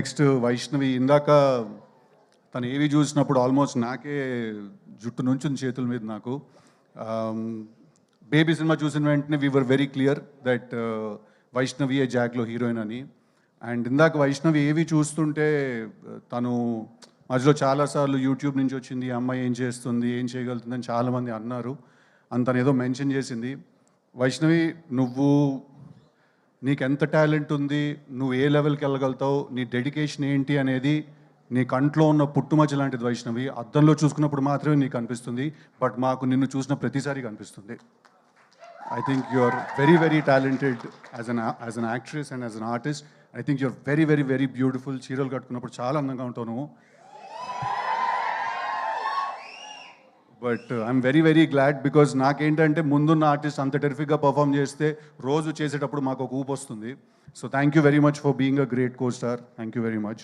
Next Vaishnavi ఇందాక తను ఏవి చూసినప్పుడు ఆల్మోస్ట్ నాకే జుట్టు నుంచుంది చేతుల మీద నాకు. బేబీ సినిమా చూసిన వెంటనే we were very clear that Vaishnavi ఏ జాక్లో హీరోయిన్ అని. అండ్ ఇందాక వైష్ణవి ఏవి చూస్తుంటే తను మధ్యలో చాలాసార్లు యూట్యూబ్ నుంచి వచ్చింది, ఈ అమ్మాయి ఏం చేస్తుంది, ఏం చేయగలుగుతుంది అని చాలామంది అన్నారు. తను ఏదో మెన్షన్ చేసింది. వైష్ణవి, నీకు ఎంత టాలెంట్ ఉంది, నువ్వు ఏ లెవెల్కి వెళ్ళగలుగుతావు, నీ డెడికేషన్ ఏంటి అనేది నీ కంట్లో ఉన్న పుట్టుమచ్చ లాంటిది వైష్ణవి. అద్దంలో చూసుకున్నప్పుడు మాత్రమే నీకు అనిపిస్తుంది, బట్ మాకు నిన్ను చూసిన ప్రతిసారి కనిపిస్తుంది. I think you are very very talented as an actress and as an artist. I think you are very very very beautiful. చీరలు కట్టుకున్నప్పుడు చాలా అందంగా ఉంటావు నువ్వు. But I'm very very glad because నాకేంటంటే ముందున్న ఆర్టిస్ట్ అంత టెరిఫిక్గా పర్ఫామ్ చేస్తే రోజు చేసేటప్పుడు మాకు ఒక ఊపు వస్తుంది. So thank you very much for being a great co star. Thank you very much.